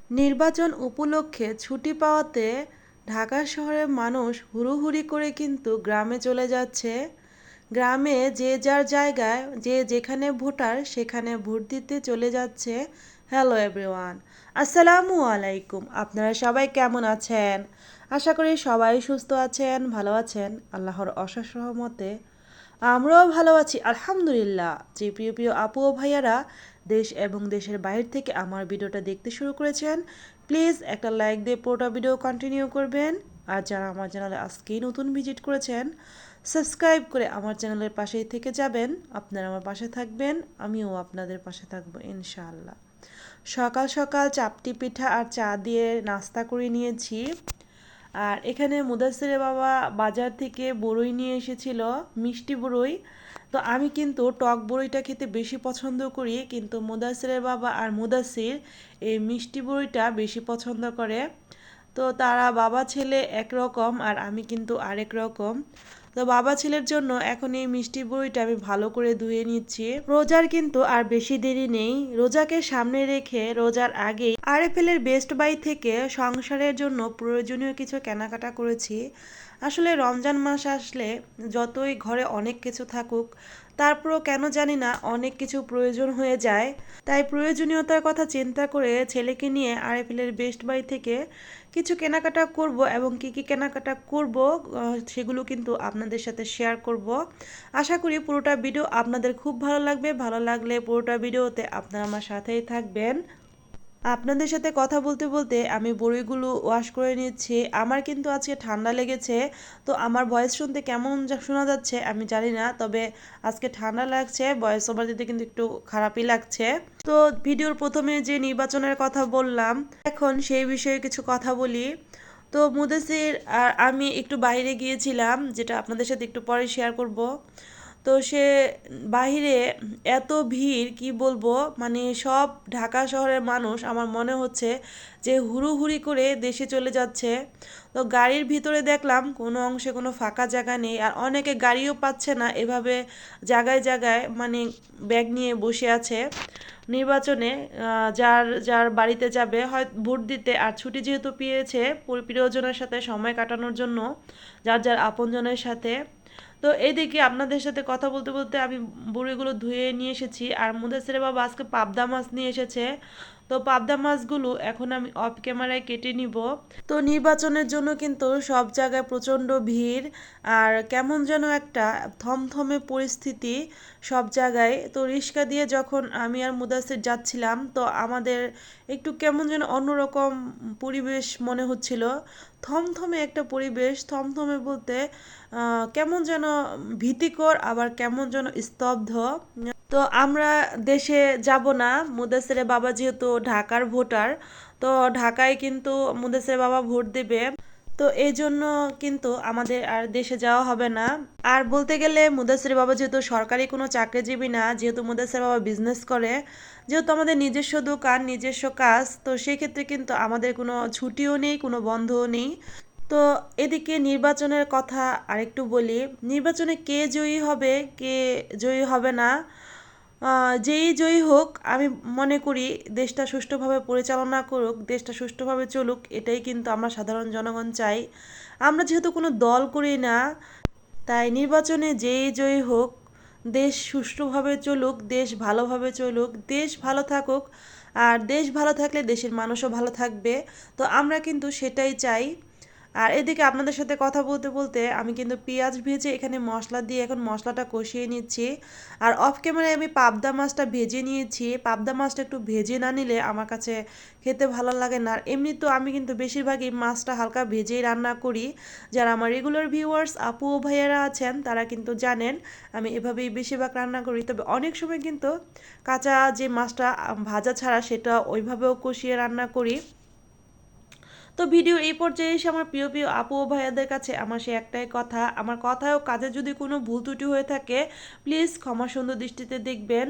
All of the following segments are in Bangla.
নির্বাচন উপলক্ষে ছুটি পাওয়াতে ঢাকা শহরের মানুষ হুড়োহুড়ি করে কিন্তু গ্রামে চলে যাচ্ছে। গ্রামে যে যার জায়গায় যে যেখানে ভোটার সেখানে ভোট দিতে চলে যাচ্ছে। হ্যালো এভরিওয়ান, আসসালামু আলাইকুম। আপনারা সবাই কেমন আছেন? আশা করি সবাই সুস্থ আছেন, ভালো আছেন। আল্লাহর অশেষ রহমতে আমরাও ভালো আছি আলহামদুলিল্লাহ। যে প্রিয় প্রিয় আপু ও ভাইয়ারা দেশ এবং দেশের বাইরে থেকে আমার ভিডিওটা দেখতে শুরু করেছেন, প্লিজ একটা লাইক দিয়ে পুরোটা ভিডিও কন্টিনিউ করবেন। আর যারা আমার চ্যানেলে আজকেই নতুন ভিজিট করেছেন, সাবস্ক্রাইব করে আমার চ্যানেলের পাশেই থেকে যাবেন। আপনারা আমার পাশে থাকবেন, আমিও আপনাদের পাশে থাকবো ইনশাআল্লাহ। সকাল সকাল চাপটি পিঠা আর চা দিয়ে নাস্তা করে নিয়েছি। আর এখানে মুদাসিরের বাবা বাজার থেকে বড়ই নিয়ে এসেছিল, মিষ্টি বড়ই। তো আমি কিন্তু টক বড়ইটা খেতে বেশি পছন্দ করি, কিন্তু মুদাসিরের বাবা আর মুদাসির এই মিষ্টি বড়ইটা বেশি পছন্দ করে। তো তারা বাবা ছেলে একরকম আর আমি কিন্তু আরেক রকম। তো বাবা ছেলের জন্য এখন এই মিষ্টি বড়িটা আমি ভালো করে ধুয়ে নিচ্ছি। রোজার কিন্তু আর বেশি দেরি নেই। রোজাকে সামনে রেখে রোজার আগেই আরএফএল-এর বেস্ট বাই থেকে সংসারের জন্য প্রয়োজনীয় কিছু কেনাকাটা করেছি। আসলে রমজান মাস আসলে যতই ঘরে অনেক কিছু থাকুক, তারপরও কেন জানি না অনেক কিছু প্রয়োজন হয়ে যায়। তাই প্রয়োজনীয়তার কথা চিন্তা করে ছেলেকে নিয়ে আরএফএল-এর বেস্ট বাই থেকে কিছু কেনাকাটা করব এবং কি কি কেনাকাটা করব সেগুলো কিন্তু আপনাদের সাথে শেয়ার করব। আশা করি পুরোটা ভিডিও আপনাদের খুব ভালো লাগবে। ভালো লাগলে পুরোটা ভিডিওতে আপনারা আমার সাথেই থাকবেন। আপনাদের সাথে কথা বলতে বলতে আমি বড়িগুলো ওয়াশ করে নিচ্ছি। আমার কিন্তু আজকে ঠান্ডা লেগেছে, তো আমার ভয়েস শুনতে কেমন শোনা যাচ্ছে আমি জানি না, তবে আজকে ঠান্ডা লাগছে, ভয়েস ওভার দিতে কিন্তু একটু খারাপই লাগছে। তো ভিডিওর প্রথমে যে নির্বাচনের কথা বললাম, এখন সেই বিষয়ে কিছু কথা বলি। তো মুদাসির আর আমি একটু বাইরে গিয়েছিলাম, যেটা আপনাদের সাথে একটু পরে শেয়ার করব। তো সে বাহিরে এত ভিড় কি বলবো, মানে সব ঢাকা শহরের মানুষ আমার মনে হচ্ছে যে হুড়োহুড়ি করে দেশে চলে যাচ্ছে। তো গাড়ির ভিতরে দেখলাম কোনো অংশে কোনো ফাঁকা জায়গা নেই, আর অনেকে গাড়িও পাচ্ছে না, এভাবে জায়গায় জায়গায় মানে ব্যাগ নিয়ে বসে আছে নির্বাচনে। যার যার বাড়িতে যাবে হয় ভোট দিতে, আর ছুটি যেহেতু পেয়েছে প্রিয়জনের সাথে সময় কাটানোর জন্য, যার যার আপনজনের সাথে। তো এইদিকে আপনাদের সাথে কথা বলতে বলতে আমি বড়িগুলো ধুয়ে নিয়ে এসেছি, আর মুদাসিরের বাবা আজকে পাবদা মাছ নিয়ে এসেছে। তো পাবদা মাছগুলো এখন আমি অফ ক্যামেরায় কেটে নিব। তো নির্বাচনের জন্য কিন্তু সব জায়গায় প্রচণ্ড ভিড়, আর কেমন যেন একটা থমথমে পরিস্থিতি সব জায়গায়। তো রিক্সা দিয়ে যখন আমি আর মুদাসির যাচ্ছিলাম, তো আমাদের একটু কেমন যেন অন্যরকম পরিবেশ মনে হচ্ছিল। থমথমে একটা পরিবেশ, থমথমে বলতে কেমন যেন ভীতিকর, আবার কেমন যেন স্তব্ধ। তো আমরা দেশে যাব না, মুদাসিরের বাবা যেহেতু ঢাকার ভোটার, তো ঢাকায় কিন্তু মুদাসিরের বাবা ভোট দেবে। তো এই জন্য কিন্তু আমাদের আর দেশে যাওয়া হবে না। আর বলতে গেলে মুদাসির বাবা যেহেতু সরকারি কোনো চাকরিজীবী না, যেহেতু মুদাসির বাবা বিজনেস করে, যেহেতু আমাদের নিজস্ব দোকান নিজস্ব কাজ, তো সেক্ষেত্রে কিন্তু আমাদের কোনো ছুটিও নেই, কোনো বন্ধও নেই। তো এদিকে নির্বাচনের কথা আরেকটু বলি। নির্বাচনে কে জয়ী হবে কে জয়ী হবে না, যেই জয়ী হোক, আমি মনে করি দেশটা সুষ্ঠুভাবে পরিচালনা করুক, দেশটা সুষ্ঠুভাবে চলুক, এটাই কিন্তু আমরা সাধারণ জনগণ চাই। আমরা যেহেতু কোনো দল করি না, তাই নির্বাচনে যেই জয়ী হোক, দেশ সুষ্ঠুভাবে চলুক, দেশ ভালোভাবে চলুক, দেশ ভালো থাকুক। আর দেশ ভালো থাকলে দেশের মানুষও ভালো থাকবে। তো আমরা কিন্তু সেটাই চাই। আর এদিকে আপনাদের সাথে কথা বলতে বলতে আমি কিন্তু পেঁয়াজ ভেজে এখানে মশলা দিয়ে এখন মশলাটা কষিয়ে নিচ্ছি। আর অফ ক্যামেরায় আমি পাবদা মাছটা ভেজে নিয়েছি। পাবদা মাছটা একটু ভেজে না নিলে আমার কাছে খেতে ভালো লাগে না। আর এমনি তো আমি কিন্তু বেশিরভাগই মাছটা হালকা ভেজেই রান্না করি। যারা আমার রেগুলার ভিউয়ার্স আপু ও ভাইয়ারা আছেন তারা কিন্তু জানেন আমি এভাবেই বেশিরভাগ রান্না করি। তবে অনেক সময় কিন্তু কাঁচা যে মাছটা ভাজা ছাড়া সেটা ওইভাবেও কষিয়ে রান্না করি। তো ভিডিওর এই পর্যায়ে এসে আমার প্রিয় প্রিয় আপু ও ভাইয়াদের কাছে আমার সে একটাই কথা, আমার কথায় ও কাজে যদি কোনো ভুল ত্রুটি হয়ে থাকে, প্লিজ ক্ষমা সুন্দর দৃষ্টিতে দেখবেন।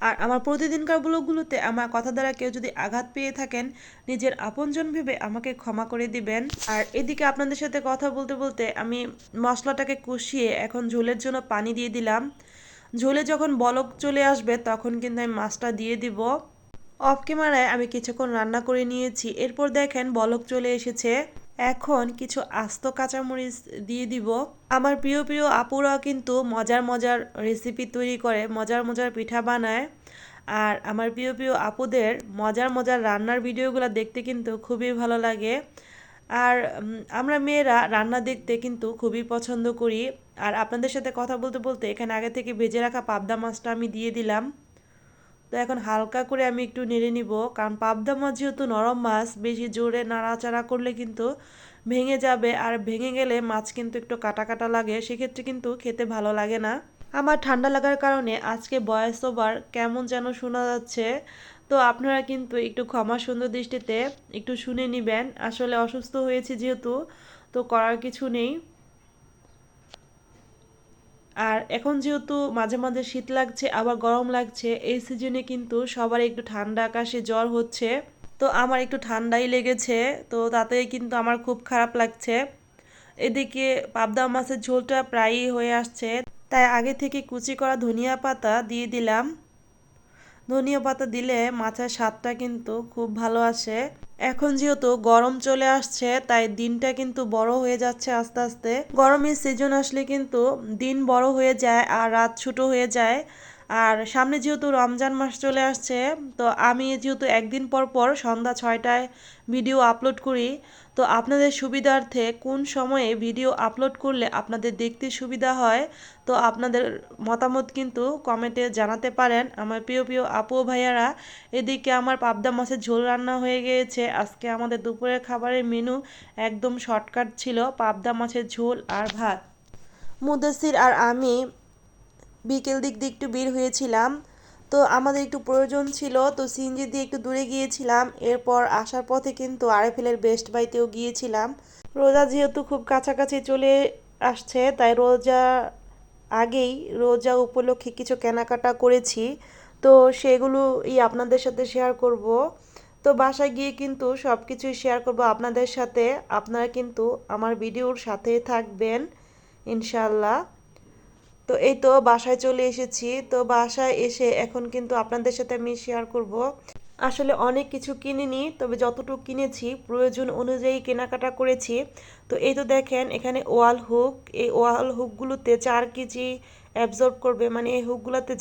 আর আমার প্রতিদিনকার ব্লগগুলোতে আমার কথা দ্বারা কেউ যদি আঘাত পেয়ে থাকেন, নিজের আপনজন ভেবে আমাকে ক্ষমা করে দিবেন। আর এদিকে আপনাদের সাথে কথা বলতে বলতে আমি মশলাটাকে কষিয়ে এখন ঝোলের জন্য পানি দিয়ে দিলাম। ঝোলে যখন বলক চলে আসবে তখন কিন্তু আমি মাছটা দিয়ে দিব। অফ ক্যামেরায় আমি কিছুক্ষণ রান্না করে নিয়েছি, এরপর দেখেন বলক চলে এসেছে। এখন কিছু আস্ত কাঁচামরিচ দিয়ে দিব। আমার প্রিয় প্রিয় আপুরা কিন্তু মজার মজার রেসিপি তৈরি করে, মজার মজার পিঠা বানায়। আর আমার প্রিয় প্রিয় আপুদের মজার মজার রান্নার ভিডিওগুলো দেখতে কিন্তু খুবই ভালো লাগে। আর আমরা মেয়েরা রান্না দেখতে কিন্তু খুবই পছন্দ করি। আর আপনাদের সাথে কথা বলতে বলতে এখানে আগে থেকে ভেজে রাখা পাবদা মাছটা আমি দিয়ে দিলাম। তো এখন হালকা করে আমি একটু নেড়ে নিব, কারণ পাবদা মাছ যেহেতু নরম মাছ, বেশি জোরে নাড়াচাড়া করলে কিন্তু ভেঙে যাবে, আর ভেঙে গেলে মাছ কিন্তু একটু কাটা কাটা লাগে, সেক্ষেত্রে কিন্তু খেতে ভালো লাগে না। আমার ঠান্ডা লাগার কারণে আজকে ভয়েস ওভার কেমন যেন শোনা যাচ্ছে, তো আপনারা কিন্তু একটু ক্ষমা সুন্দর দৃষ্টিতে একটু শুনে নেবেন। আসলে অসুস্থ হয়েছে যেহেতু, তো করার কিছু নেই। আর এখন যেহেতু মাঝে মাঝে শীত লাগছে আবার গরম লাগছে, এই সিজনে কিন্তু সবার একটু ঠান্ডা আকাশে জ্বর হচ্ছে। তো আমার একটু ঠান্ডাই লেগেছে, তো তাতেই কিন্তু আমার খুব খারাপ লাগছে। এদিকে পাবদা মাছের ঝোলটা প্রায়ই হয়ে আসছে, তাই আগে থেকে কুচি করা ধনিয়া পাতা দিয়ে দিলাম। ধনিয়া পাতা দিলে মাছের স্বাদটা কিন্তু খুব ভালো আসে। এখন যেহেতু গরম চলে আসছে, তাই দিনটা কিন্তু বড় হয়ে যাচ্ছে আস্তে আস্তে। গরমের সিজন আসলে কিন্তু দিন বড় হয়ে যায় আর রাত ছোট হয়ে যায়। আর সামনে যেহেতু রমজান মাস চলে আসছে, তো আমি যেহেতু একদিন পর পর সন্ধ্যা 6টায় ভিডিও আপলোড করি, তো আপনাদের সুবিধার্থে কোন সময়ে ভিডিও আপলোড করলে আপনাদের দেখতে সুবিধা হয়, তো আপনাদের মতামত কিন্তু কমেন্টে জানাতে পারেন আমার প্রিয় প্রিয় আপু ও ভাইয়ারা। এদিকে আমার পাবদা মাছের ঝোল রান্না হয়ে গিয়েছে। আজকে আমাদের দুপুরের খাবারের মেনু একদম শর্টকাট ছিল, পাবদা মাছের ঝোল আর ভাত। মুদাসির আর আমি বিকেল দিক দিয়ে একটু বের হয়েছিলাম, তো আমাদের একটু প্রয়োজন ছিল, তো সিএনজি দিয়ে একটু দূরে গিয়েছিলাম। এরপর আসার পথে কিন্তু আরএফএলের বেস্ট বাইতেও গিয়েছিলাম। রোজা যেহেতু খুব কাছাকাছি চলে আসছে, তাই আগেই রোজা উপলক্ষে কিছু কেনাকাটা করেছি, তো সেগুলোই আপনাদের সাথে শেয়ার করব। তো বাসায় গিয়ে কিন্তু সব কিছুই শেয়ার করব আপনাদের সাথে। আপনারা কিন্তু আমার ভিডিওর সাথেই থাকবেন ইনশাল্লাহ। তো এই তো বাসায় চলে এসেছি, তো বাসায় এসে এখন কিন্তু আপনাদের সাথে আমি শেয়ার করব। আসলে অনেক কিছু কিনিনি, তবে যতটুকু কিনেছি প্রয়োজন অনুযায়ী কেনাকাটা করেছি। তো এই তো দেখেন এখানে ওয়াল হুক, এই ওয়াল হুকগুলোতে 4 কেজি অ্যাবজর্ব করবে, মানে এই হুকগুলোতে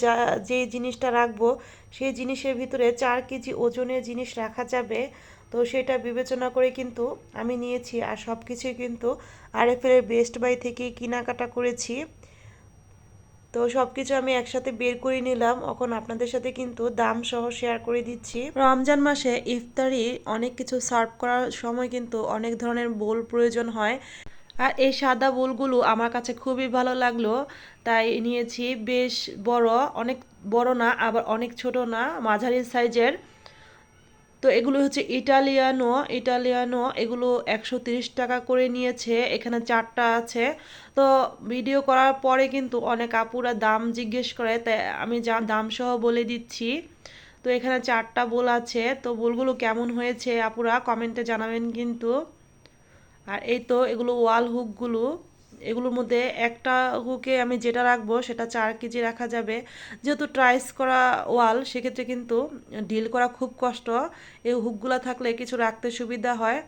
যে জিনিসটা রাখবো সেই জিনিসের ভিতরে 4 কেজি ওজনের জিনিস রাখা যাবে। তো সেটা বিবেচনা করে কিন্তু আমি নিয়েছি, আর সব কিছুই কিন্তু আরএফএল বেস্ট বাই থেকেই কেনাকাটা করেছি। তো সব কিছু আমি একসাথে বের করে নিলাম, এখন আপনাদের সাথে কিন্তু দাম সহ শেয়ার করে দিচ্ছি। রমজান মাসে ইফতারি অনেক কিছু সার্ভ করার সময় কিন্তু অনেক ধরনের বোল প্রয়োজন হয়, আর এই সাদা বোলগুলো আমার কাছে খুবই ভালো লাগলো, তাই নিয়েছি। বেশ বড়, অনেক বড় না আবার অনেক ছোট না, মাঝারি সাইজের। তো এগুলো হচ্ছে ইটালিয়ানো ইটালিয়ানো, এগুলো 130 টাকা করে নিয়েছে, এখানে 4টা আছে। তো ভিডিও করার পরে কিন্তু অনেক আপুরা দাম জিজ্ঞেস করে, তাই আমি যা দাম সহ বলে দিচ্ছি। তো এখানে 4টা বোল আছে, তো বোলগুলো কেমন হয়েছে আপুরা কমেন্টে জানাবেন কিন্তু। আর এই তো এগুলো ওয়াল হুকগুলো, এগুলোর মধ্যে একটা হুকে আমি যেটা রাখবো সেটা 4 কেজি রাখা যাবে। যেহেতু ট্রাইস করা ওয়াল, সেক্ষেত্রে কিন্তু ডিল করা খুব কষ্ট, এই হুকগুলো থাকলে কিছু রাখতে সুবিধা হয়।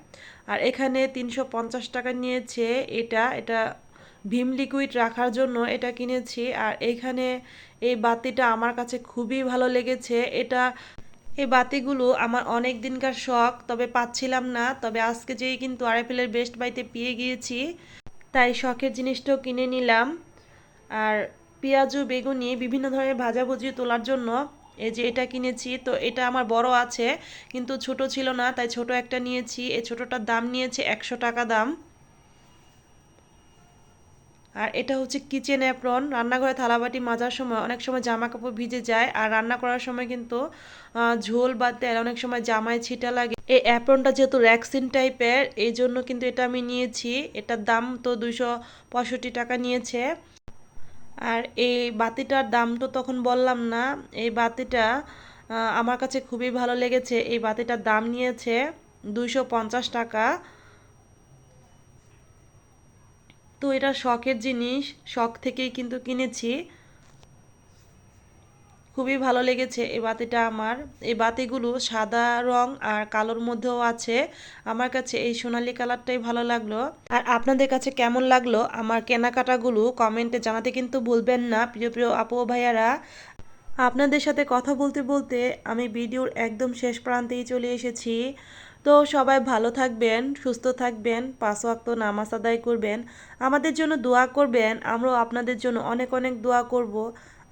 আর এখানে 350 টাকা নিয়েছে। এটা এটা ভীম লিকুইড রাখার জন্য এটা কিনেছি। আর এইখানে এই বাতিটা আমার কাছে খুবই ভালো লেগেছে। এই বাতিগুলো আমার অনেক দিনকার শখ, তবে পাচ্ছিলাম না, তবে আজকে যেই কিন্তু আরএফএলের বেস্ট বাইতে পেয়ে গিয়েছি, তাই শখের জিনিসটাও কিনে নিলাম। আর পেঁয়াজু বেগুনি বিভিন্ন ধরনের ভাজাভুজি তোলার জন্য এই যে এটা কিনেছি। তো এটা আমার বড় আছে কিন্তু ছোট ছিল না, তাই ছোট একটা নিয়েছি। এই ছোটটার দাম নিয়েছে 100 টাকা দাম। আর এটা হচ্ছে কিচেন অ্যাপ্রন, রান্নাঘরে থালাবাটি মাজার সময় অনেক সময় জামা কাপড় ভিজে যায়, আর রান্না করার সময় কিন্তু ঝোল বা তেল অনেক সময় জামায় ছিটা লাগে। এই অ্যাপ্রনটা যেহেতু র্যাক্সিন টাইপের, এই জন্য কিন্তু এটা আমি নিয়েছি। এটার দাম তো 265 টাকা নিয়েছে। আর এই বাতিটার দাম তো তখন বললাম না। এই বাতিটা আমার কাছে খুবই ভালো লেগেছে। এই বাতিটার দাম নিয়েছে 250 টাকা। তো এটা শখের জিনিস, শখ থেকেই কিন্তু কিনেছি। খুবই ভালো লেগেছে এই বাতিটা আমার। এই বাতিগুলো সাদা রং আর কালোর মধ্যেও আছে। আমার কাছে এই সোনালী কালারটাই ভালো লাগলো। আর আপনাদের কাছে কেমন লাগলো আমার কেনাকাটাগুলো কমেন্টে জানাতে কিন্তু ভুলবেন না প্রিয় প্রিয় আপু ও ভাইয়ারা। আপনাদের সাথে কথা বলতে বলতে আমি ভিডিওর একদম শেষ প্রান্তেই চলে এসেছি। তো সবাই ভালো থাকবেন, সুস্থ থাকবেন, 5 ওয়াক্ত নামাজ আদায় করবেন, আমাদের জন্য দোয়া করবেন, আমরাও আপনাদের জন্য অনেক অনেক দোয়া করব।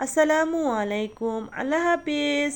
আসসালামু আলাইকুম, আল্লাহ হাফিজ।